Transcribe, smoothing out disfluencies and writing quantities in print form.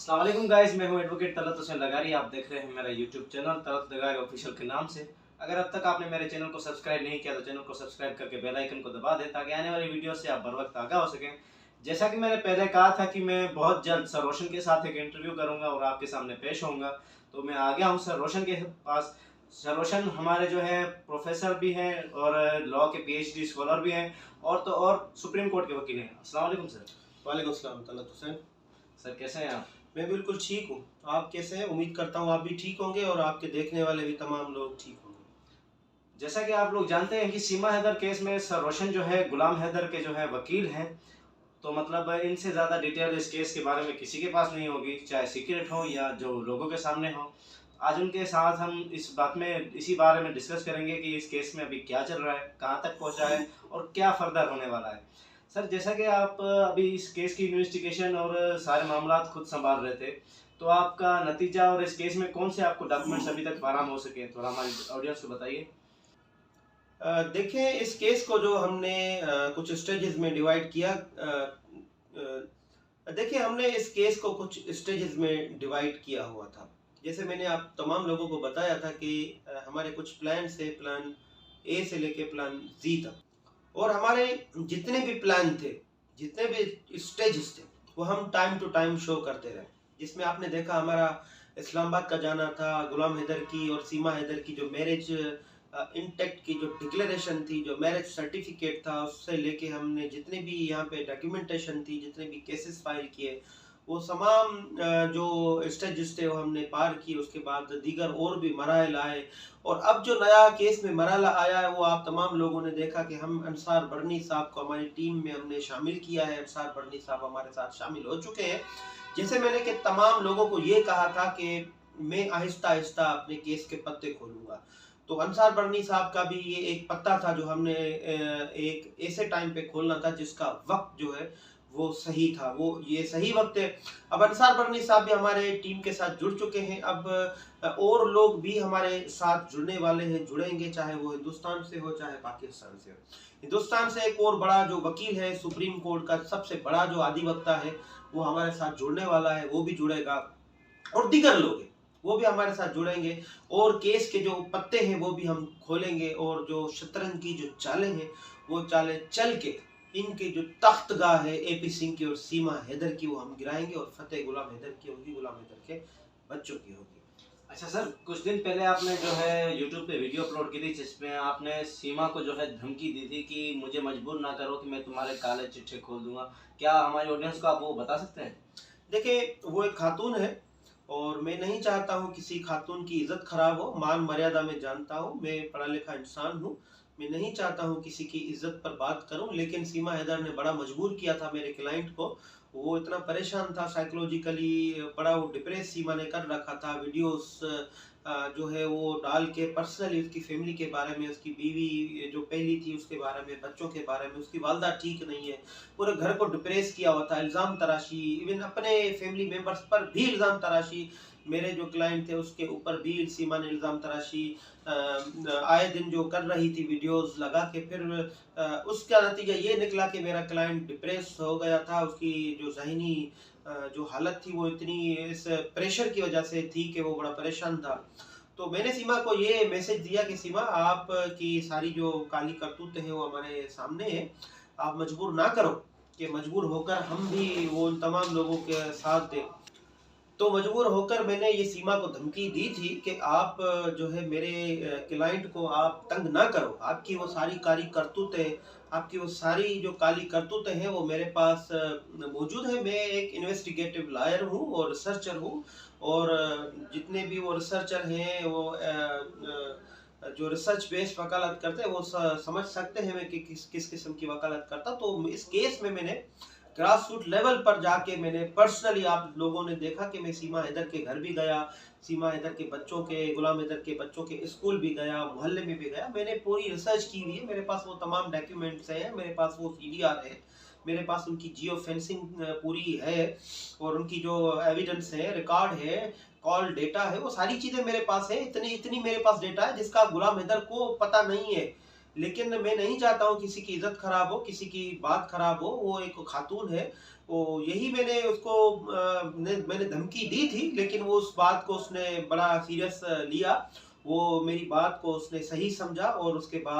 अस्सलाम वालेकुम गाइस, मैं हूं एडवोकेट तलत हुसैन लगारी। आप देख रहे हैं मेरा यूट्यूब चैनल तलत लगारी ऑफिशियल के नाम से। अगर अब तक आपने मेरे चैनल को सब्सक्राइब नहीं किया तो चैनल को सब्सक्राइब करके बेल आइकन को दबा दें ताकि आने वाली वीडियो से आप बर वक्त आगाह हो सकें। जैसा कि मैंने पहले कहा था कि मैं बहुत जल्द सर रोशन के साथ एक इंटरव्यू करूंगा और आपके सामने पेश होऊंगा, तो मैं आ गया हूं सर रोशन के पास। सर रोशन हमारे जो है प्रोफेसर भी हैं और लॉ के पीएचडी स्कॉलर भी हैं और तो और सुप्रीम कोर्ट के वकील हैं। अस्सलाम वालेकुम सर। वालेकुम सलाम तलत हुसैन। सर कैसे हैं आप? मैं बिल्कुल ठीक हूँ। आप कैसे हैं? उम्मीद करता हूँ आप भी ठीक होंगे और आपके देखने वाले भी तमाम लोग ठीक होंगे। जैसा कि आप लोग जानते हैं कि सीमा हैदर केस में सर रोशन जो है गुलाम हैदर के जो है वकील हैं, तो मतलब इनसे ज़्यादा डिटेल इस केस के बारे में किसी के पास नहीं होगी, चाहे सीक्रेट हो या जो लोगों के सामने हो। आज उनके साथ हम इसी बारे में डिस्कस करेंगे कि इस केस में अभी क्या चल रहा है, कहाँ तक पहुँचा है और क्या फर्दर होने वाला है। सर जैसा कि आप अभी इस केस की इन्वेस्टिगेशन और सारे मामला खुद संभाल रहे थे, तो आपका नतीजा और इस केस में कौन से आपको डॉक्यूमेंट्स अभी तक फराहम हो सके, थोड़ा हमारी ऑडियंस को बताइए। देखें, इस केस को जो हमने कुछ स्टेजेस में डिवाइड किया। देखिए, हमने इस केस को कुछ स्टेजेस में डिवाइड किया हुआ था। जैसे मैंने आप तमाम लोगों को बताया था कि हमारे कुछ प्लान से प्लान ए से लेके प्लान जी तक, और हमारे जितने भी प्लान थे, जितने भी स्टेजेस थे, वो हम टाइम टू टाइम शो करते रहे। जिसमें आपने देखा हमारा इस्लामाबाद का जाना था, गुलाम हैदर की और सीमा हैदर की जो मैरिज इंटेक्ट की जो डिक्लेरेशन थी, जो मैरिज सर्टिफिकेट था, उससे लेके हमने जितने भी यहाँ पे डॉक्यूमेंटेशन थी, जितने भी केसेस फाइल किए, वो तमाम जो स्टेजेस थे वो हमने पार किए। उसके बाद दीगर और भी मराहल आए, और अब जो नया केस में मरहला आया है वो आप तमाम लोगों ने देखा कि हम अंसार बरनी साहब को हमारी टीम में हमने शामिल किया है। अंसार बरनी साहब हमारे साथ शामिल हो चुके हैं। जैसे मैंने कि तमाम लोगों को ये कहा था कि मैं आहिस्ता आहिस्ता अपने केस के पत्ते खोलूंगा, तो अंसार बरनी साहब का भी ये एक पत्ता था जो हमने एक ऐसे टाइम पे खोलना था जिसका वक्त जो है वो सही था, वो ये सही वक्त है। अब अंसार बरनी साहब भी हमारे टीम के साथ जुड़ चुके हैं। अब और लोग भी हमारे साथ जुड़ने वाले हैं, जुड़ेंगे, चाहे वो हिंदुस्तान से हो चाहे पाकिस्तान से हो। हिंदुस्तान से एक और बड़ा जो वकील है, सुप्रीम कोर्ट का सबसे बड़ा जो अधिवक्ता है, वो हमारे साथ जुड़ने वाला है, वो भी जुड़ेगा, और दीगर लोग हैं वो भी हमारे साथ जुड़ेंगे। और केस के जो पत्ते हैं वो भी हम खोलेंगे, और जो शतरंज की जो चालें हैं वो चालें चल के इनके जो तख्तगाह है एपी सिंह की और सीमा हैदर की, वो हम गिराएंगे, और फतेह गुलाम हैदर की होगी, गुलाम हैदर के बच्चों की होगी। अच्छा सर, कुछ दिन पहले आपने जो है यूट्यूब पे वीडियो अपलोड की थी जिसमें आपने सीमा को जो है धमकी दी थी कि मुझे मजबूर ना करो कि मैं तुम्हारे काले चिट्ठे खोल दूंगा। क्या हमारी ऑडियंस को आप वो बता सकते हैं? देखिए, वो एक खातून है और मैं नहीं चाहता हूँ किसी खातून की इज्जत खराब हो। मान मर्यादा में जानता हूँ, मैं पढ़ा लिखा इंसान हूँ, मैं नहीं चाहता हूँ किसी की इज्जत पर बात करूँ। लेकिन सीमा हैदर ने बड़ा मजबूर किया था मेरे क्लाइंट को। वो इतना परेशान था साइकोलॉजिकली, बड़ा वो डिप्रेस सीमा ने कर रखा था। वीडियोस जो है वो डाल के पर्सनली उसकी फैमिली के बारे में, उसकी बीवी जो पहली थी उसके बारे में, बच्चों के बारे में, उसकी वालदा ठीक नहीं है, पूरे घर को डिप्रेस किया हुआ था। इल्ज़ाम तराशी, इवन अपने फैमिली मेंबर्स पर भी इल्ज़ाम तराशी, मेरे जो क्लाइंट थे उसके ऊपर भी सीमा ने इल्ज़ाम तराशी आए दिन जो कर रही थी वीडियोस लगा के। फिर उसका नतीजा ये निकला कि मेरा क्लाइंट डिप्रेस हो गया था। उसकी जो ज़हनी जो हालत थी वो इतनी इस प्रेशर की वजह से थी कि वो बड़ा परेशान था। तो मैंने सीमा को ये मैसेज दिया कि सीमा, आप की सारी जो काली करतूतें हैं वो हमारे सामने है, आप मजबूर ना करो कि मजबूर होकर हम भी वो उन तमाम लोगों के साथ दें। तो मजबूर होकर मैंने ये सीमा को धमकी दी थी कि आप जो है मेरे क्लाइंट को आप तंग ना करो। आपकी वो सारी काली करतूतें, आपकी वो सारी जो काली करतूतें हैं वो मेरे पास मौजूद है। मैं एक इन्वेस्टिगेटिव लॉयर हूँ और रिसर्चर हूँ, और जितने भी वो रिसर्चर हैं वो जो रिसर्च बेस्ड वकालत करते हैं वो समझ सकते हैं मैं कि किस किस किस्म की वकालत करता। तो इस केस में मैंने ग्रास रूट लेवल पर जाके मैंने पर्सनली, आप लोगों ने देखा कि मैं सीमा हैदर के घर भी गया, सीमा हैदर के बच्चों के, गुलाम हैदर के बच्चों के स्कूल भी गया, मोहल्ले में भी गया। मैंने पूरी रिसर्च की हुई है, मेरे पास वो तमाम डॉक्यूमेंट्स हैं, मेरे पास वो सीडीआर है, मेरे पास उनकी जियो फेंसिंग पूरी है, और उनकी जो एविडेंस है, रिकॉर्ड है, कॉल डेटा है, वो सारी चीजें मेरे पास है। इतनी इतनी मेरे पास डेटा है जिसका गुलाम हैदर को पता नहीं है। लेकिन मैं नहीं चाहता हूँ किसी की इज्जत खराब हो, किसी की बात खराब हो। वो एक खातून है, यही मैंने उसको मैंने धमकी दी थी, लेकिन वो उस बात को उसने बड़ा सीरियस लिया। वो मेरी बात को उसने सही समझा और उसके बाद